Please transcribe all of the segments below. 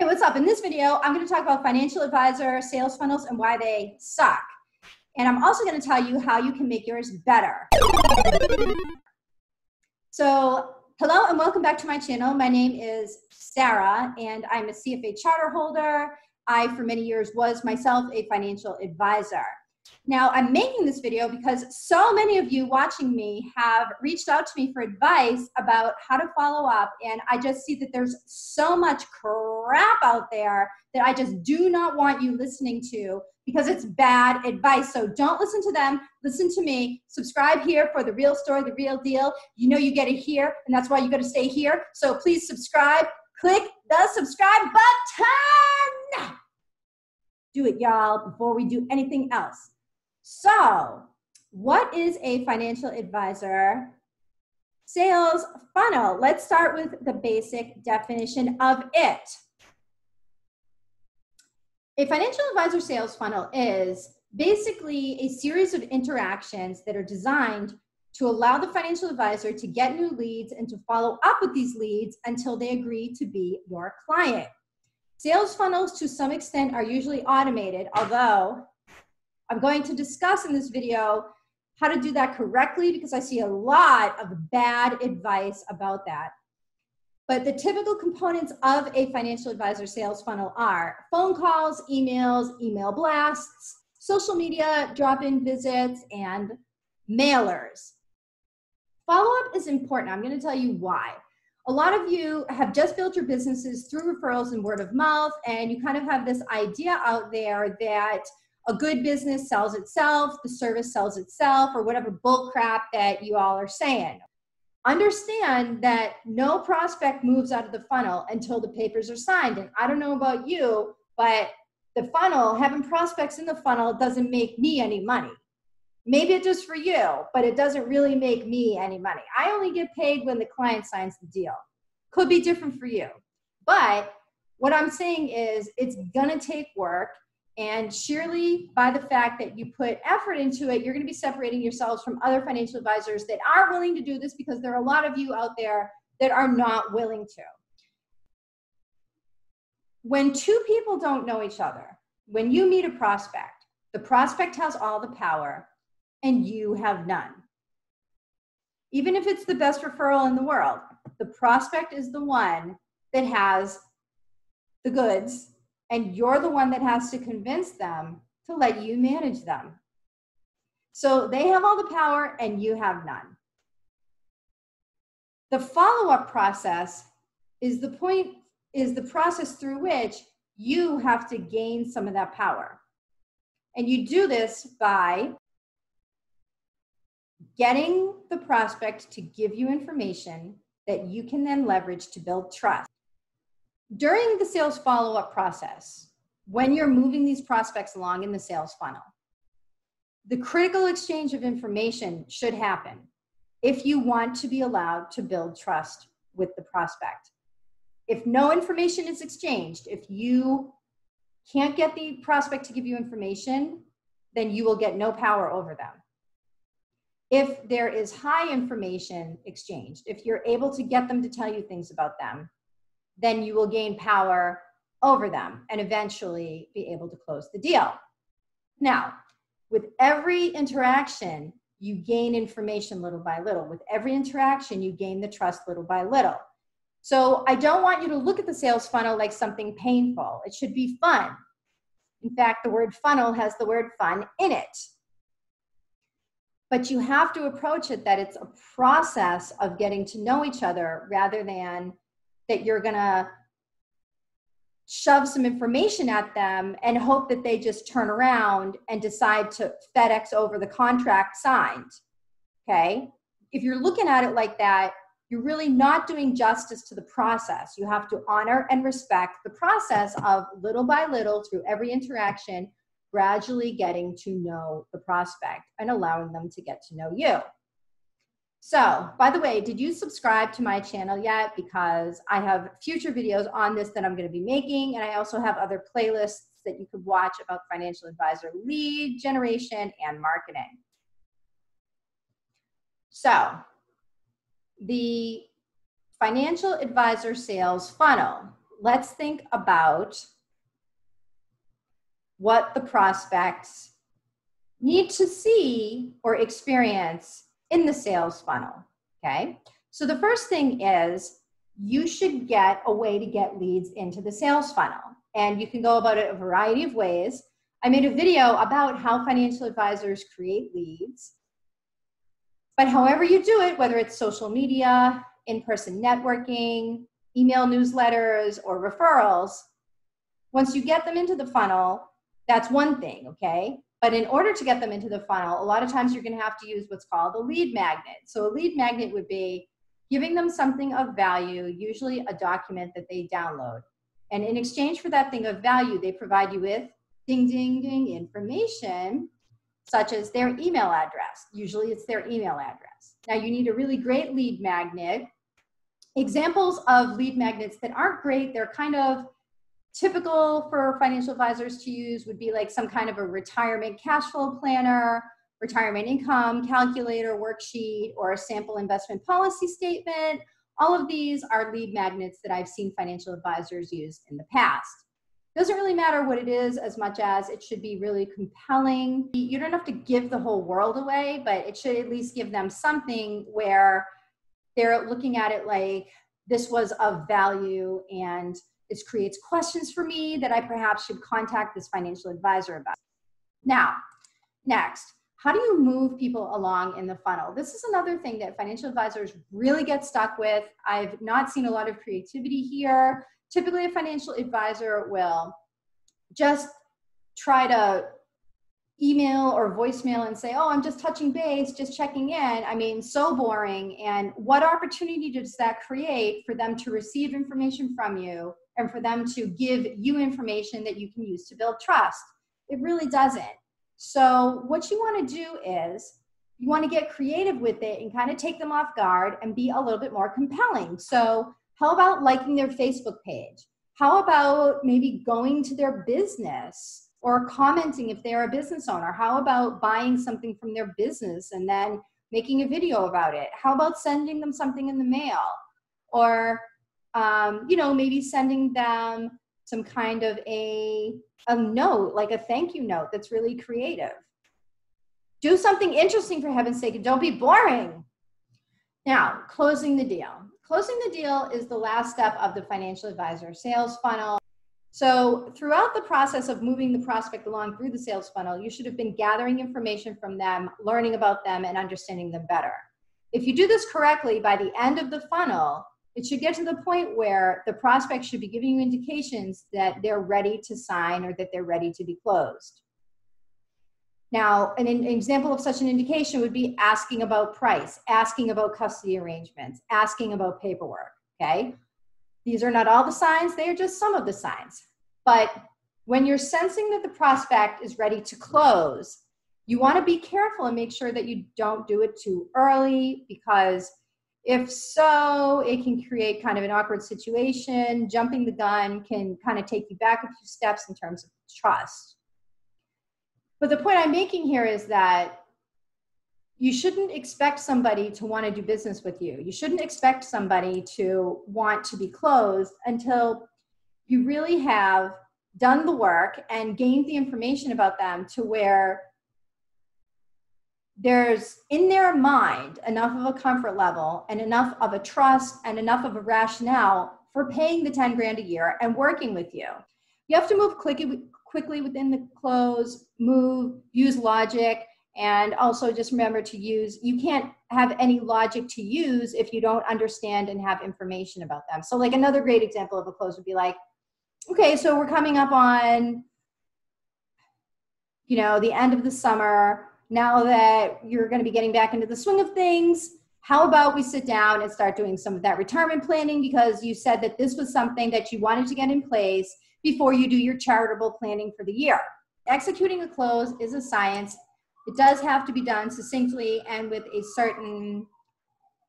Hey, what's up? In this video, I'm going to talk about financial advisor sales funnels and why they suck. And I'm also going to tell you how you can make yours better. So, hello and welcome back to my channel. My name is Sarah and I'm a CFA charter holder. I, for many years, was myself a financial advisor. Now, I'm making this video because so many of you watching me have reached out to me for advice about how to follow up, and I just see that there's so much crap out there that I just do not want you listening to because it's bad advice. So don't listen to them, listen to me, subscribe here for the real story, the real deal. You know you get it here, and that's why you got to stay here. So please subscribe, click the subscribe button. Do it, y'all, before we do anything else. So, what is a financial advisor sales funnel? Let's start with the basic definition of it. A financial advisor sales funnel is basically a series of interactions that are designed to allow the financial advisor to get new leads and to follow up with these leads until they agree to be your client. Sales funnels, to some extent, are usually automated, although I'm going to discuss in this video how to do that correctly because I see a lot of bad advice about that. But the typical components of a financial advisor sales funnel are phone calls, emails, email blasts, social media, drop-in visits, and mailers. Follow-up is important. I'm going to tell you why. A lot of you have just built your businesses through referrals and word of mouth, and you kind of have this idea out there that a good business sells itself, the service sells itself, or whatever bull crap that you all are saying. Understand that no prospect moves out of the funnel until the papers are signed. And I don't know about you, but the funnel, having prospects in the funnel doesn't make me any money. Maybe it does for you, but it doesn't really make me any money. I only get paid when the client signs the deal. Could be different for you. But what I'm saying is it's gonna take work. And surely by the fact that you put effort into it, you're going to be separating yourselves from other financial advisors that are willing to do this, because there are a lot of you out there that are not willing to. When two people don't know each other, when you meet a prospect, the prospect has all the power and you have none. Even if it's the best referral in the world, the prospect is the one that has the goods, and you're the one that has to convince them to let you manage them. So they have all the power and you have none. The follow-up process is the process through which you have to gain some of that power. And you do this by getting the prospect to give you information that you can then leverage to build trust. During the sales follow-up process, when you're moving these prospects along in the sales funnel, the critical exchange of information should happen if you want to be allowed to build trust with the prospect. If no information is exchanged, if you can't get the prospect to give you information, then you will get no power over them. If there is high information exchanged, if you're able to get them to tell you things about them, then you will gain power over them and eventually be able to close the deal. Now, with every interaction, you gain information little by little. With every interaction, you gain the trust little by little. So I don't want you to look at the sales funnel like something painful. It should be fun. In fact, the word funnel has the word fun in it. But you have to approach it that it's a process of getting to know each other rather than that you're gonna shove some information at them and hope that they just turn around and decide to FedEx over the contract signed, okay? If you're looking at it like that, you're really not doing justice to the process. You have to honor and respect the process of little by little through every interaction, gradually getting to know the prospect and allowing them to get to know you. So, by the way, did you subscribe to my channel yet? Because I have future videos on this that I'm going to be making, and I also have other playlists that you could watch about financial advisor lead generation and marketing. So, the financial advisor sales funnel. let's think about what the prospects need to see or experience in the sales funnel, okay? So the first thing is you should get a way to get leads into the sales funnel. And you can go about it a variety of ways. I made a video about how financial advisors create leads. But however you do it, whether it's social media, in-person networking, email newsletters, or referrals, once you get them into the funnel, that's one thing, okay? But in order to get them into the funnel, a lot of times you're going to have to use what's called a lead magnet. So a lead magnet would be giving them something of value, usually a document that they download. And in exchange for that thing of value, they provide you with ding, ding, ding information, such as their email address. Usually it's their email address. Now you need a really great lead magnet. Examples of lead magnets that aren't great, they're kind of typical for financial advisors to use, would be like some kind of a retirement cash flow planner, retirement income calculator worksheet, or a sample investment policy statement. All of these are lead magnets that I've seen financial advisors use in the past. Doesn't really matter what it is as much as it should be really compelling. You don't have to give the whole world away, but it should at least give them something where they're looking at it like this was of value and this creates questions for me that I perhaps should contact this financial advisor about. Now, next, how do you move people along in the funnel? This is another thing that financial advisors really get stuck with. I've not seen a lot of creativity here. Typically, a financial advisor will just try to email or voicemail and say, oh, I'm just touching base, just checking in. I mean, so boring. And what opportunity does that create for them to receive information from you and for them to give you information that you can use to build trust? It really doesn't. So what you want to do is you want to get creative with it and kind of take them off guard and be a little bit more compelling. So how about liking their Facebook page? How about maybe going to their business or commenting if they're a business owner? How about buying something from their business and then making a video about it? How about sending them something in the mail? Or, maybe sending them some kind of a note, like a thank you note that's really creative. Do something interesting, for heaven's sake, and don't be boring. Now, closing the deal. Closing the deal is the last step of the financial advisor sales funnel. So throughout the process of moving the prospect along through the sales funnel, you should have been gathering information from them, learning about them, and understanding them better. If you do this correctly, by the end of the funnel, it should get to the point where the prospect should be giving you indications that they're ready to sign or that they're ready to be closed. Now, an example of such an indication would be asking about price, asking about custody arrangements, asking about paperwork, okay? These are not all the signs, they are just some of the signs. But when you're sensing that the prospect is ready to close, you want to be careful and make sure that you don't do it too early, because if so, it can create kind of an awkward situation. Jumping the gun can kind of take you back a few steps in terms of trust. But the point I'm making here is that you shouldn't expect somebody to want to do business with you. You shouldn't expect somebody to want to be closed until you really have done the work and gained the information about them to where there's in their mind enough of a comfort level and enough of a trust and enough of a rationale for paying the 10 grand a year and working with you. You have to move quickly within the close, use logic, and also just remember to you can't have any logic to use if you don't understand and have information about them. So like another great example of a close would be like, okay, so we're coming up on, the end of the summer. Now that you're going to be getting back into the swing of things, how about we sit down and start doing some of that retirement planning, because you said that this was something that you wanted to get in place before you do your charitable planning for the year. Executing a close is a science. It does have to be done succinctly and with a certain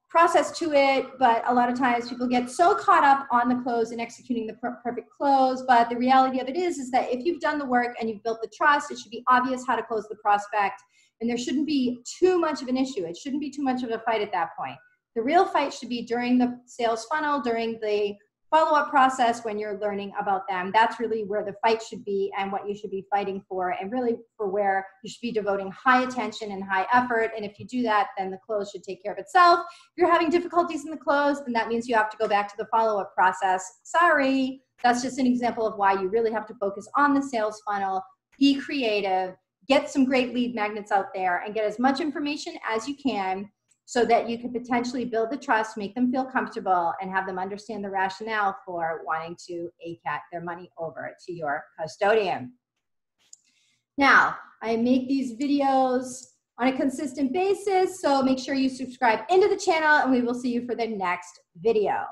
process to it, but a lot of times people get so caught up on the close and executing the perfect close. But the reality of it is that if you've done the work and you've built the trust, it should be obvious how to close the prospect, and there shouldn't be too much of an issue. It shouldn't be too much of a fight at that point. The real fight should be during the sales funnel, during the follow-up process when you're learning about them. That's really where the fight should be and what you should be fighting for, and really for where you should be devoting high attention and high effort. And if you do that, then the close should take care of itself. If you're having difficulties in the close, then that means you have to go back to the follow-up process. Sorry, that's just an example of why you really have to focus on the sales funnel, be creative, get some great lead magnets out there, and get as much information as you can, so that you can potentially build the trust, make them feel comfortable, and have them understand the rationale for wanting to ACAT their money over to your custodian. Now, I make these videos on a consistent basis, so make sure you subscribe into the channel, and we will see you for the next video.